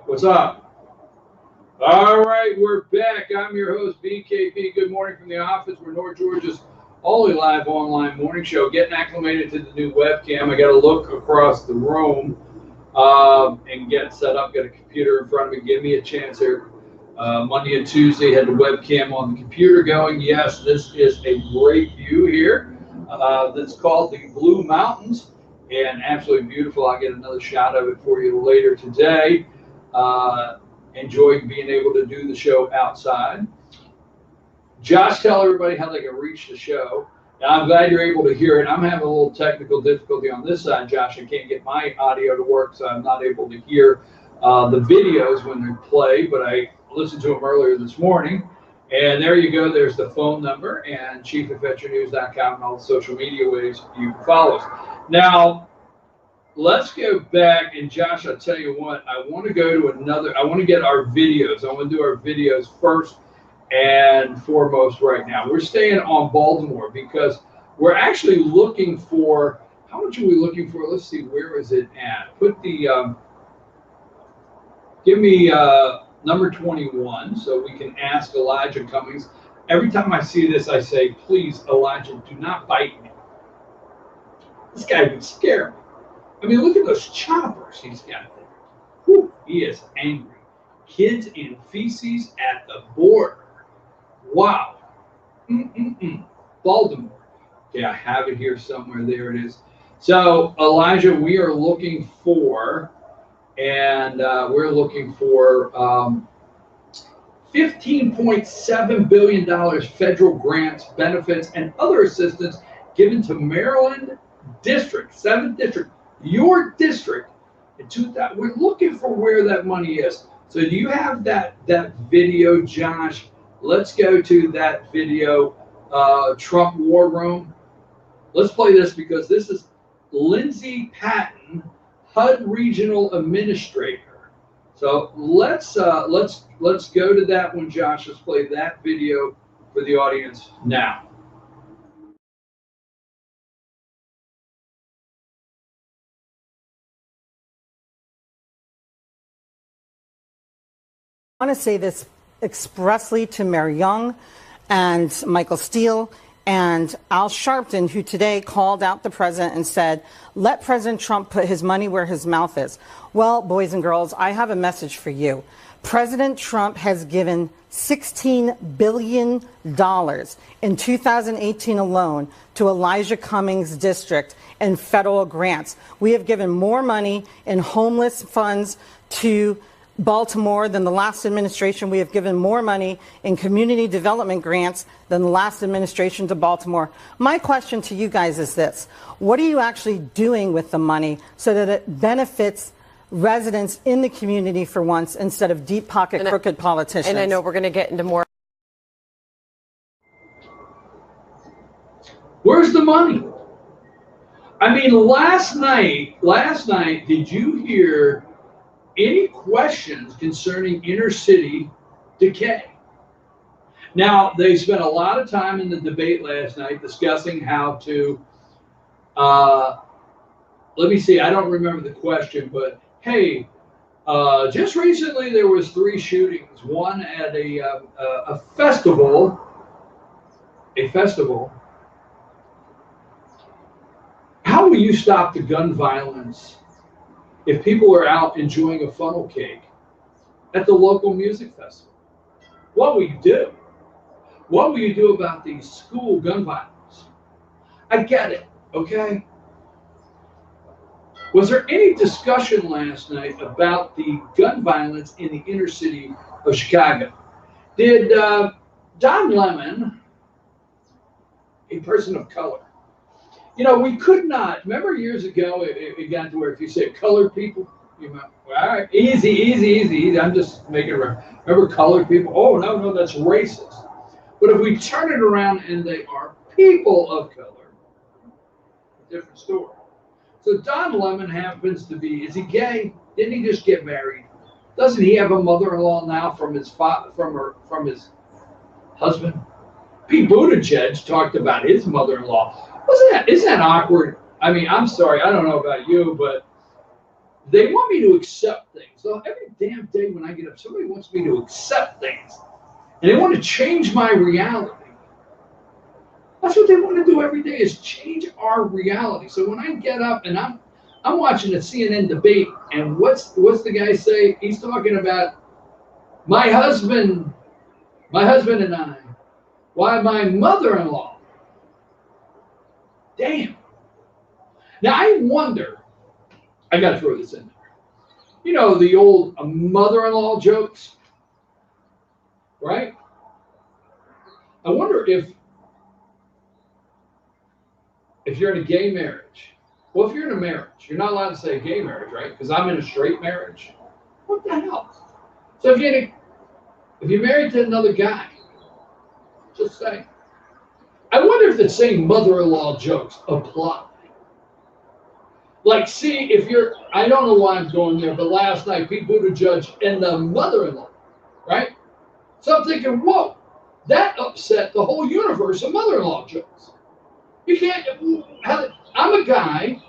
What's up? All right, we're back. I'm your host, BKP. Good morning from the office. We're North Georgia's only live online morning show. Getting acclimated to the new webcam. I got to look across the room and get set up. Got a computer in front of me. Give me a chance here. Monday and Tuesday had the webcam on the computer going. Yes, this is a great view here. That's called the Blue Mountains, and absolutely beautiful. I'll get another shot of it for you later today. Enjoying being able to do the show outside. Josh, tell everybody how they can reach the show. Now, I'm glad you're able to hear it. I'm having a little technical difficulty on this side, Josh. I can't get my audio to work, so I'm not able to hear the videos when they play, but I listened to them earlier this morning. And there you go. There's the phone number and chief@veterannews.com and all the social media ways you can follow us. Now, let's go back, and Josh, I'll tell you what, I want to go to I want to get our videos. I want to do our videos first and foremost right now. We're staying on Baltimore because we're actually looking for, how much are we looking for? Let's see, where is it at? Put the, give me number 21 so we can ask Elijah Cummings. Every time I see this, I say, please, Elijah, do not bite me. This guy would scare me. I mean, look at those choppers he's got there. Whew, he is angry. Kids in feces at the border. Wow. Baltimore. Okay, I have it here somewhere. There it is. So, Elijah, we are looking for, and we're looking for $15.7 billion federal grants, benefits, and other assistance given to Maryland District, 7th District. Your district in 2000, we're looking for where that money is. So do you have that video, Josh? Let's go to that video, Trump War Room. Let's play this because this is Lindsey Patton, HUD Regional Administrator. So let's go to that one, Josh. Let's play that video for the audience now. I want to say this expressly to Mary Young and Michael Steele and Al Sharpton, who today called out the president and said, let President Trump put his money where his mouth is. Well, boys and girls, I have a message for you. President Trump has given $16 billion in 2018 alone to Elijah Cummings' district in federal grants. We have given more money in homeless funds to Baltimore than the last administration. We have given more money in community development grants than the last administration to Baltimore. My question to you guys is this. What are you actually doing with the money so that it benefits residents in the community for once instead of deep pocket crooked politicians? And I know we're going to get into more. Where's the money? I mean, last night, did you hear any questions concerning inner city decay? Now, they spent a lot of time in the debate last night discussing how to, let me see, I don't remember the question, but hey, just recently there was 3 shootings, one at a festival, How will you stop the gun violence if people are out enjoying a funnel cake at the local music festival? What will you do? What will you do about the school gun violence? I get it, okay? Was there any discussion last night about the gun violence in the inner city of Chicago? Did Don Lemon, a person of color, you know, we could not, remember years ago, it got to where if you say colored people, you know, all right, easy. I'm just making it right. Remember colored people? Oh, no, that's racist. But if we turn it around and they are people of color, different story. So Don Lemon happens to be, is he gay? Didn't he just get married? Doesn't he have a mother-in-law now from his husband? Pete Buttigieg talked about his mother-in-law. Isn't that awkward? I mean, I'm sorry, I don't know about you, but they want me to accept things. So every damn day when I get up, somebody wants me to accept things. And they want to change my reality. That's what they want to do every day, is change our reality. So when I get up and I'm watching a CNN debate, and what's the guy say? He's talking about my husband and I. Why, my mother-in-law. Damn. Now I wonder, I gotta throw this in there. You know, the old mother-in-law jokes, right? I wonder if you're in a gay marriage. Well, if you're in a marriage, you're not allowed to say gay marriage, right? Because I'm in a straight marriage. What the hell? So if you're married to another guy, just say. I wonder if the same mother-in-law jokes apply. Like, see, if you're, I don't know why I'm going there, but last night, Pete Buttigieg and the mother-in-law, right? So I'm thinking, whoa, that upset the whole universe of mother-in-law jokes. You can't, I'm a guy,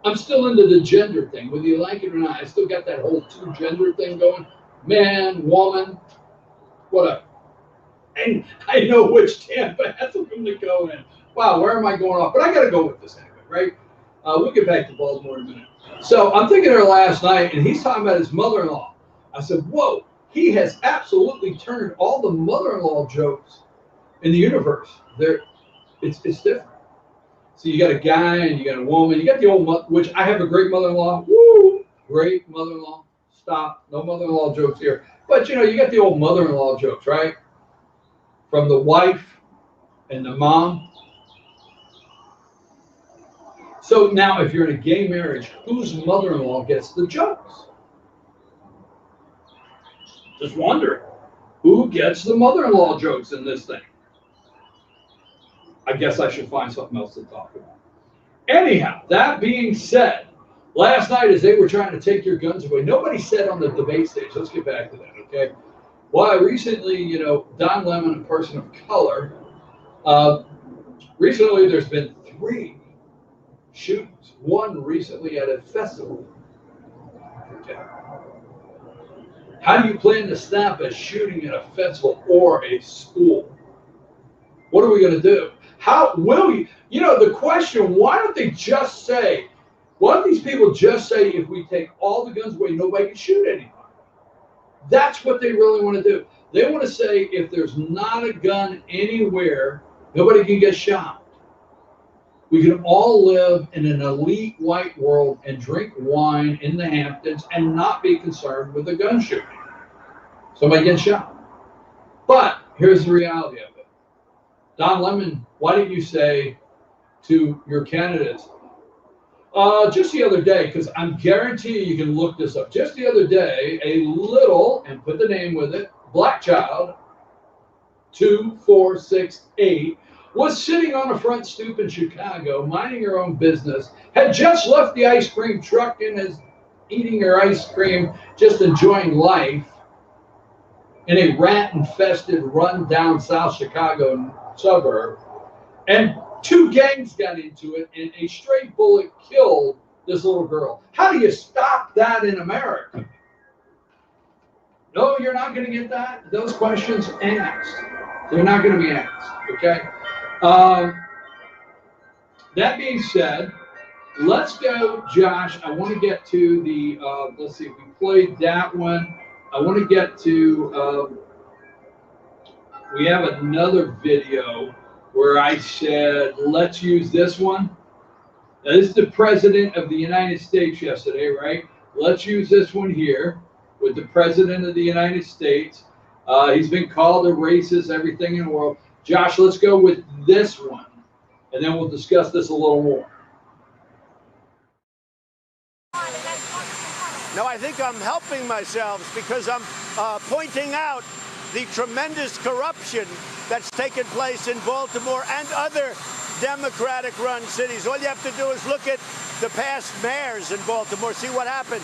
I'm still into the gender thing, whether you like it or not. I still got that whole two gender thing going, man, woman, whatever. And I know which camp I have to go in. Wow, where am I going off? But I got to go with this anyway, right? We'll get back to Baltimore in a minute. So I'm thinking of her last night, and he's talking about his mother-in-law. I said, whoa, he has absolutely turned all the mother-in-law jokes in the universe. It's different. So you got a guy and you got a woman. You got the old, which I have a great mother-in-law. Woo, great mother-in-law. Stop, no mother-in-law jokes here. But you know, you got the old mother-in-law jokes, right? From the wife and the mom. So now, if you're in a gay marriage, whose mother-in-law gets the jokes? Just wondering, who gets the mother-in-law jokes in this thing? I guess I should find something else to talk about. Anyhow, that being said, last night as they were trying to take your guns away, nobody said on the debate stage, let's get back to that, okay? Well, recently, you know, Don Lemon, a person of color, recently there's been 3 shootings. One recently at a festival. Okay. How do you plan to stop a shooting at a festival or a school? What are we going to do? How will you? You know, the question, why don't they just say, why don't these people just say, if we take all the guns away, nobody can shoot anybody? That's what they really want to do. They want to say, if there's not a gun anywhere, nobody can get shot. We can all live in an elite white world and drink wine in the Hamptons and not be concerned with a gun shooting. Somebody gets shot. But here's the reality of it. Don Lemon, why didn't you say to your candidates, just the other day, because I'm guaranteeing you can look this up. Just the other day, a little, and put the name with it, black child, 2468, was sitting on a front stoop in Chicago, minding her own business, had just left the ice cream truck and is eating her ice cream, just enjoying life, in a rat-infested, run-down South Chicago suburb. And 2 gangs got into it, and a stray bullet killed this little girl. How do you stop that in America? No, you're not going to get that. Those questions asked. They're not going to be asked, okay? That being said, let's go, Josh. I want to get to the, let's see, if we played that one. I want to get to, we have another video where I said, let's use this one. Now, this is the President of the United States yesterday, right? Let's use this one here with the President of the United States. He's been called a racist, everything in the world. Josh, let's go with this one, and then we'll discuss this a little more. No, I think I'm helping myself because I'm pointing out the tremendous corruption that's taken place in Baltimore and other Democratic-run cities. All you have to do is look at the past mayors in Baltimore, see what happened.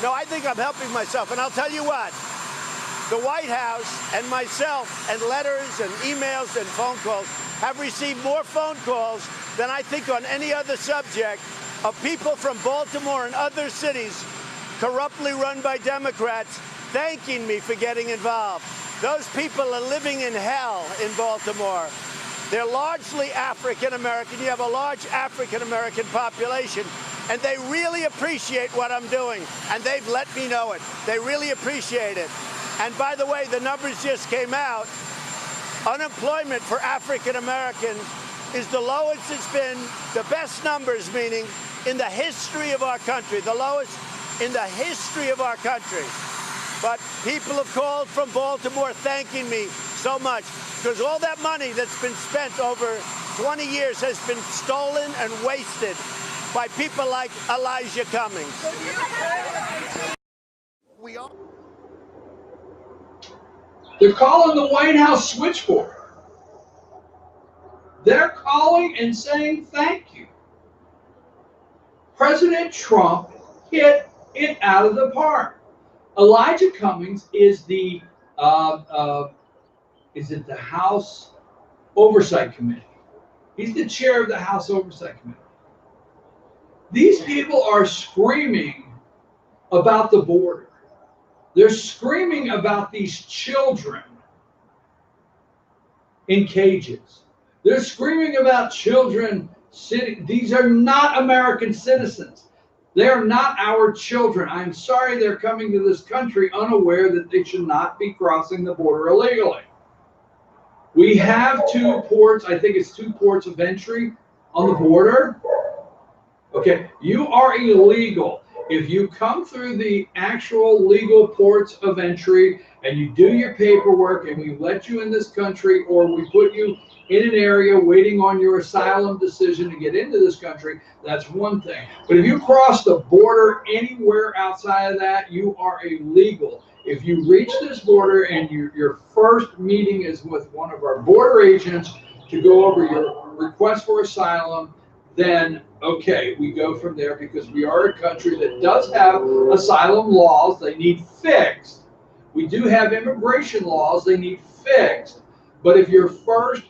No, I think I'm helping myself, and I'll tell you what. The White House and myself and letters and emails and phone calls have received more phone calls than I think on any other subject of people from Baltimore and other cities corruptly run by Democrats thanking me for getting involved. Those people are living in hell in Baltimore. They're largely African American. You have a large African American population, and they really appreciate what I'm doing, and they've let me know it. They really appreciate it. And by the way, the numbers just came out. Unemployment for African Americans is the lowest it's been, the best numbers, meaning in the history of our country, the lowest in the history of our country. But people have called from Baltimore thanking me so much, because all that money that's been spent over 20 years has been stolen and wasted by people like Elijah Cummings. They're calling the White House switchboard. They're calling and saying thank you. President Trump hit it out of the park. Elijah Cummings is the the House Oversight Committee. He's the chair of the House Oversight Committee. These people are screaming about the border. They're screaming about these children in cages. They're screaming about children sitting. These are not American citizens. They are not our children. I'm sorry they're coming to this country unaware that they should not be crossing the border illegally. We have two ports, I think it's two ports of entry on the border. Okay, you are illegal. If you come through the actual legal ports of entry and you do your paperwork and we let you in this country, or we put you in an area waiting on your asylum decision to get into this country, that's one thing. But if you cross the border anywhere outside of that, you are illegal. If you reach this border and your first meeting is with one of our border agents to go over your request for asylum, then okay, we go from there, because we are a country that does have asylum laws. They need fixed. We do have immigration laws. They need fixed. But if your first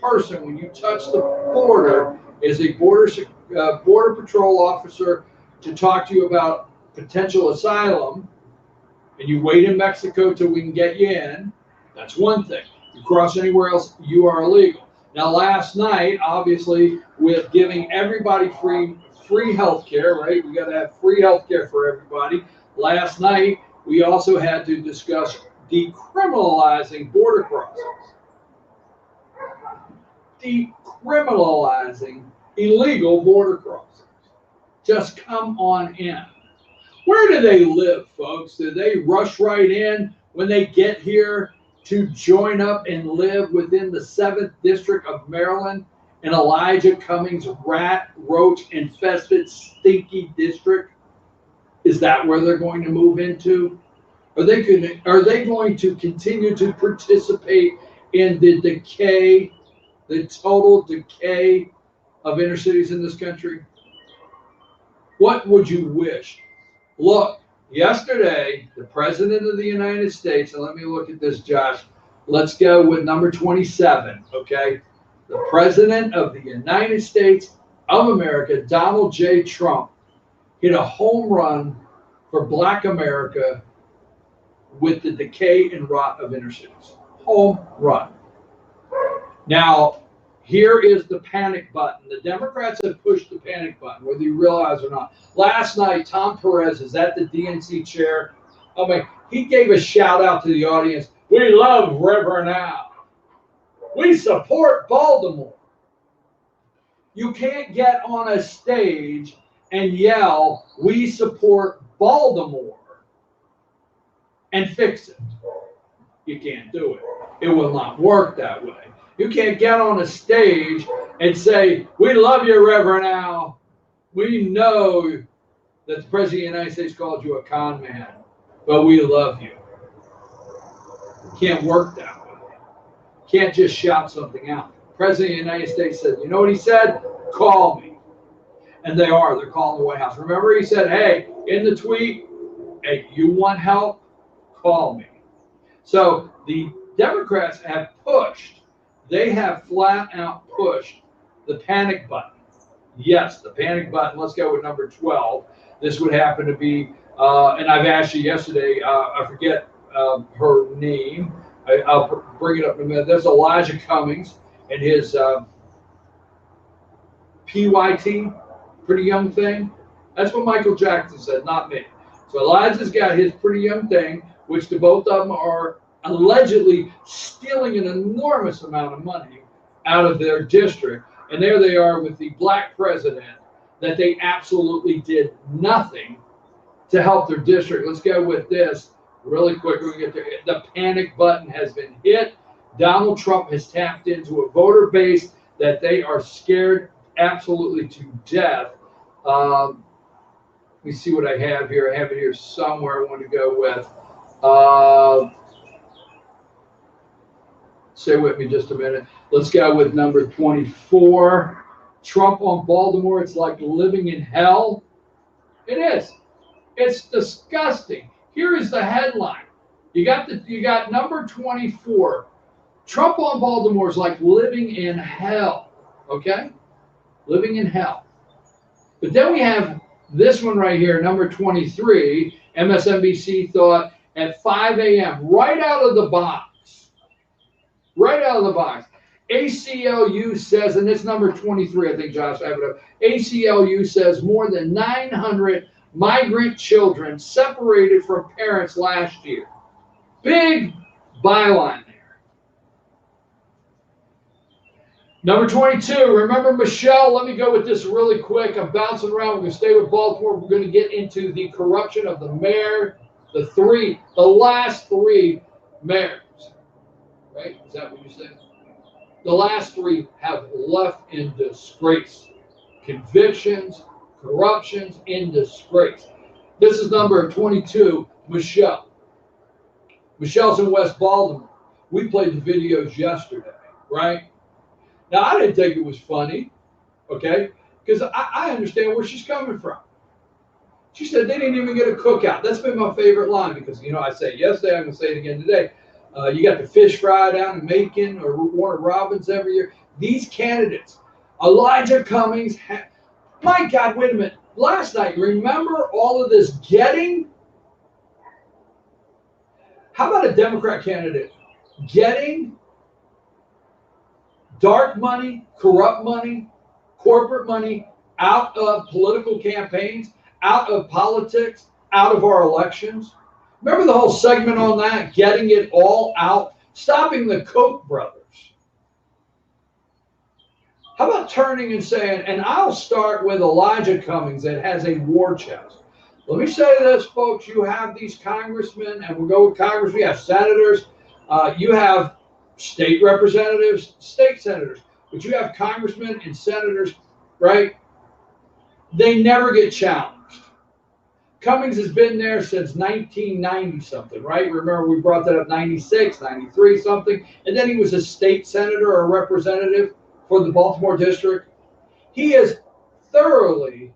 person, when you touch the border, is a border patrol officer to talk to you about potential asylum, and you wait in Mexico till we can get you in, that's one thing. You cross anywhere else, you are illegal. Now, last night, obviously, with giving everybody free health care, right? We got to have free health care for everybody. Last night, we also had to discuss decriminalizing border crossings. Decriminalizing illegal border crossings. Just come on in. Where do they live, folks? Do they rush right in when they get here to join up and live within the 7th District of Maryland in Elijah Cummings' rat, roach infested, stinky district? Is that where they're going to move into? Are they going to continue to participate in the decay, the total decay of inner cities in this country? What would you wish? Look, yesterday, the President of the United States, and let me look at this, Josh. Let's go with number 27, okay? The President of the United States of America, Donald J. Trump, hit a home run for Black America with the decay and rot of inner cities. Home run. Now, here is the panic button. The Democrats have pushed the panic button, whether you realize or not. Last night, Tom Perez is at the DNC chair. I mean, he gave a shout out to the audience. We love Reverend Al. We support Baltimore. You can't get on a stage and yell, we support Baltimore, and fix it. You can't do it. It will not work that way. You can't get on a stage and say, we love you, Reverend Al. We know that the President of the United States called you a con man, but we love you. It can't work that way. Can't just shout something out. The President of the United States said, you know what he said? Call me. And they are. They're calling the White House. Remember, he said, hey, in the tweet, hey, you want help? Call me. So the Democrats have pushed. They have flat out pushed the panic button. Yes, the panic button. Let's go with number 12. This would happen to be And I've asked you yesterday, I forget her name. I'll bring it up in a minute. There's Elijah Cummings and his PYT, pretty young thing. That's what Michael Jackson said, not me. So Elijah's got his pretty young thing, which the both of them are allegedly stealing an enormous amount of money out of their district. And there they are with the black president that they absolutely did nothing to help their district. Let's go with this really quick. We get to the panic button has been hit. Donald Trump has tapped into a voter base that they are scared absolutely to death. Let me see what I have here. I have it here somewhere I want to go with. Stay with me just a minute. Let's go with number 24. Trump on Baltimore. It's like living in hell. It is. It's disgusting. Here is the headline. You got number 24. Trump on Baltimore is like living in hell. Okay? Living in hell. But then we have this one right here, number 23. MSNBC thought at 5 a.m. right out of the box. Right out of the box. ACLU says, and it's number 23, I think, Josh, I have it up. ACLU says more than 900 migrant children separated from parents last year. Big byline there. Number 22, remember Michelle? Let me go with this really quick. I'm bouncing around. We're going to stay with Baltimore. We're going to get into the corruption of the mayor, the last three mayors. Right? Is that what you said? The last three have left in disgrace. Convictions, corruptions, in disgrace. This is number 22, Michelle. Michelle's in West Baltimore. We played the videos yesterday, right? Now, I didn't think it was funny, okay? Because I understand where she's coming from. She said they didn't even get a cookout. That's been my favorite line because, I say it yesterday, I'm going to say it again today. You got the fish fry down in Macon or Warner Robins every year. These candidates, Elijah Cummings, my God, wait a minute. Last night, remember all of this getting? How about a Democrat candidate getting dark money, corrupt money, corporate money out of political campaigns, out of politics, out of our elections? Remember the whole segment on that, getting it all out, stopping the Koch brothers. How about turning and saying, and I'll start with Elijah Cummings that has a war chest. Let me say this, folks, you have these congressmen, and we'll go with Congress, we have senators, you have state representatives, state senators, but you have congressmen and senators, right? They never get challenged. Cummings has been there since 1990 something, right? Remember, we brought that up 96, 93 something. And then he was a state senator or representative for the Baltimore district. He is thoroughly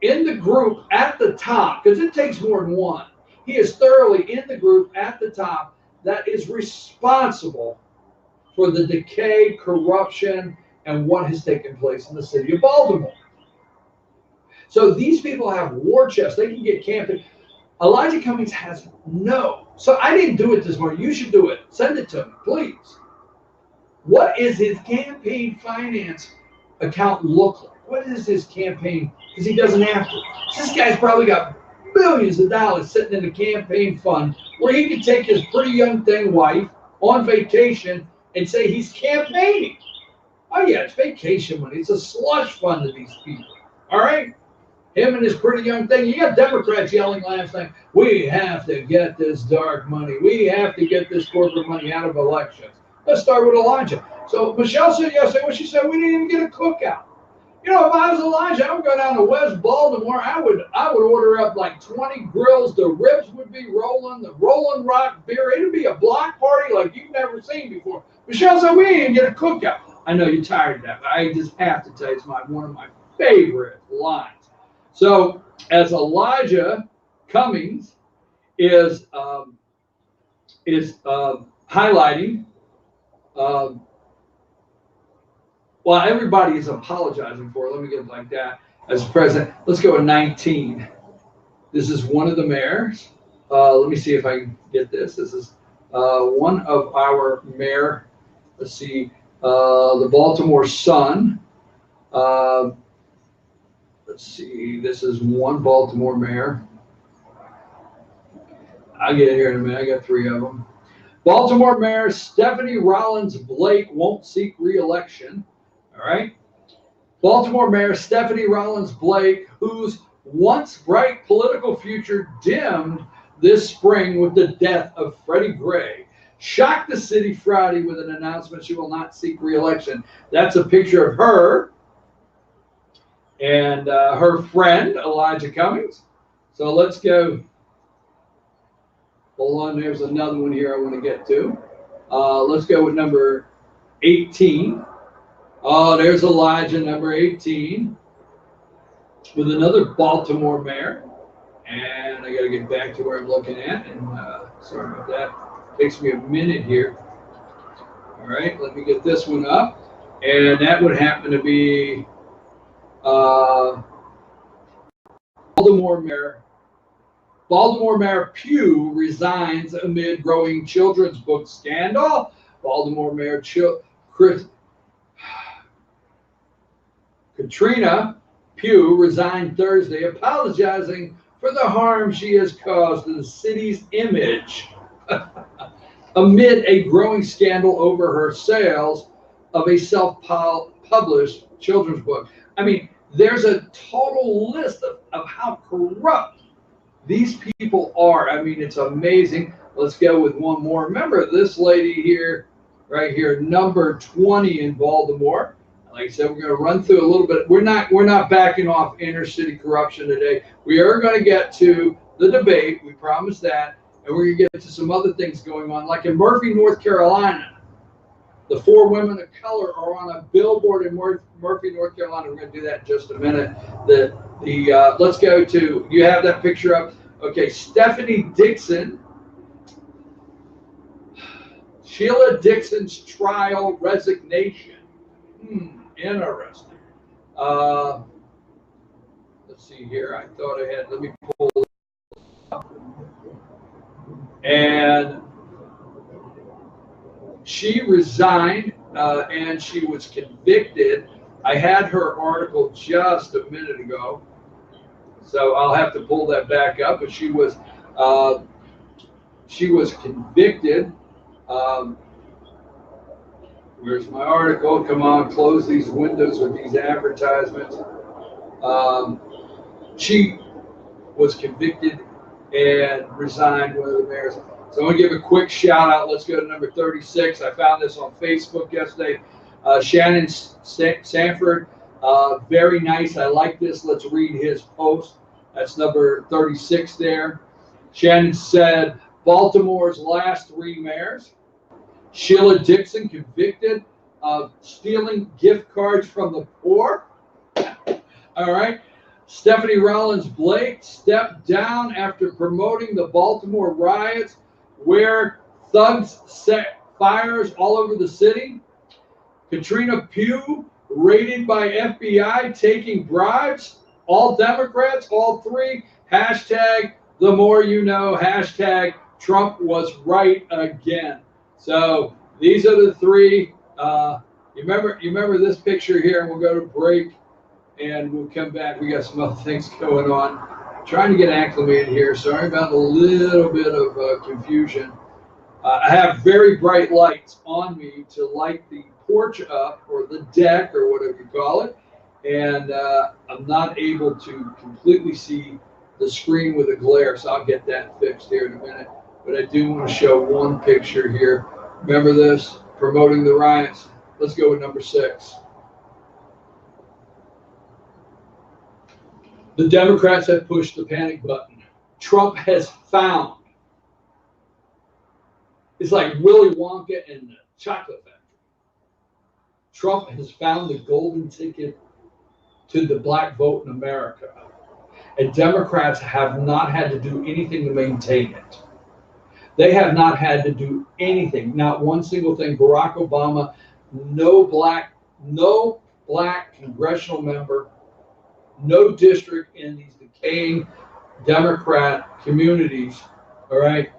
in the group at the top, because it takes more than one. He is thoroughly in the group at the top that is responsible for the decay, corruption, and what has taken place in the city of Baltimore. So these people have war chests. They can get campaign. Elijah Cummings has no. So I didn't do it this morning. You should do it. Send it to me, please. What is his campaign finance account look like? What is his campaign? Because he doesn't have to. This guy's probably got billions of dollars sitting in a campaign fund where he could take his pretty young thing wife on vacation and say he's campaigning. Oh, yeah, it's vacation money. It's a slush fund to these people. All right? Him and his pretty young thing. You got Democrats yelling last night, we have to get this dark money. We have to get this corporate money out of elections. Let's start with Elijah. So Michelle said yesterday, well, she said, we didn't even get a cookout. If I was Elijah, I would go down to West Baltimore. I would order up like 20 grills. The ribs would be rolling, the Rolling Rock beer. It would be a block party like you've never seen before. Michelle said, we didn't get a cookout. I know you're tired of that, but I just have to tell you, it's one of my favorite lines. So as Elijah Cummings is highlighting, well, everybody is apologizing for it. Let me get it like that. As president, let's go with 19. This is one of the mayors. Let me see if I can get this. This is one of our mayor. Let's see, the Baltimore Sun. Let's see, this is one Baltimore mayor. I'll get here in a minute. I got three of them. Baltimore Mayor Stephanie Rollins Blake won't seek re-election. All right. Baltimore Mayor Stephanie Rollins Blake, whose once bright political future dimmed this spring with the death of Freddie Gray, shocked the city Friday with an announcement she will not seek re-election. That's a picture of her and her friend, Elijah Cummings. So let's go. Hold on, there's another one here I want to get to. Let's go with number 18. Oh, there's Elijah, number 18, with another Baltimore mayor. And I got to get back to where I'm looking at. And sorry about that. Takes me a minute here. All right, let me get this one up. And that would happen to be Baltimore Mayor. Baltimore Mayor Pugh resigns amid growing children's book scandal. Baltimore Mayor Katrina Pugh resigned Thursday, apologizing for the harm she has caused to the city's image amid a growing scandal over her sales of a self-published children's book. I mean, there's a total list of how corrupt these people are. I mean, it's amazing. Let's go with one more. Remember this lady here, right here, number 20 in Baltimore. Like I said, we're going to run through a little bit. We're not backing off inner city corruption today. We are going to get to the debate. We promise that. And we're going to get to some other things going on. Like in Murphy, North Carolina, the 4 women of color are on a billboard in Murphy, North Carolina. We're going to do that in just a minute. Let's go to, you have that picture up? Okay, Stephanie Dixon. Sheila Dixon's trial resignation. Interesting. Let's see here. I thought I had, let me pull it up. And she resigned and she was convicted. I had her article just a minute ago, so I'll have to pull that back up. But she was convicted. Where's my article? Come on, close these windows with these advertisements. She was convicted and resigned, one of the mayors. So I'm going to give a quick shout out. Let's go to number 36. I found this on Facebook yesterday. Shannon Sanford, very nice. I like this. Let's read his post. That's number 36 there. Shannon said, Baltimore's last 3 mayors. Sheila Dixon convicted of stealing gift cards from the poor. All right. Stephanie Rollins Blake stepped down after promoting the Baltimore riots where thugs set fires all over the city. Katrina Pugh raided by FBI taking bribes. All Democrats, all 3. Hashtag the more you know. Hashtag Trump was right again. So these are the 3. You remember this picture here, and we'll go to break, and we'll come back. We got some other things going on. Trying to get acclimated here. Sorry about a little bit of confusion. I have very bright lights on me to light the porch up, or the deck, or whatever you call it, and I'm not able to completely see the screen with a glare, so I'll get that fixed here in a minute. But I do want to show one picture here. Remember this? Promoting the riots. Let's go with number 6. The Democrats have pushed the panic button. Trump has found. It's like Willy Wonka and the Chocolate Factory. Trump has found the golden ticket to the black vote in America. And Democrats have not had to do anything to maintain it. They have not had to do anything, not one single thing. Barack Obama, no black congressional member, no district in these decaying Democrat communities, all right,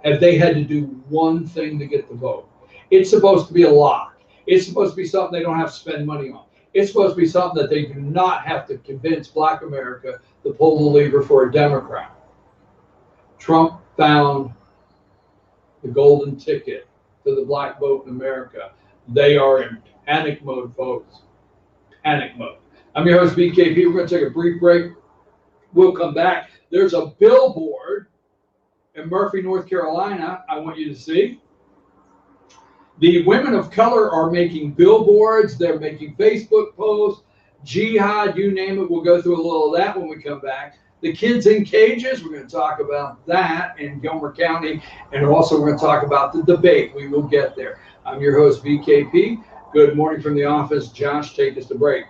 if they had to do one thing to get the vote. It's supposed to be a lock. It's supposed to be something they don't have to spend money on. It's supposed to be something that they do not have to convince Black America to pull the lever for a Democrat. Trump found the golden ticket to the black vote in America. They are in panic mode, folks. Panic mode. I'm your host, BKP. We're going to take a brief break. We'll come back. There's a billboard in Murphy, North Carolina, I want you to see. The women of color are making billboards. They're making Facebook posts, jihad, you name it. We'll go through a little of that when we come back. The kids in cages, we're going to talk about that in Gilmer County. And also we're going to talk about the debate. We will get there. I'm your host, BKP. Good morning from the office. Josh, take us to break.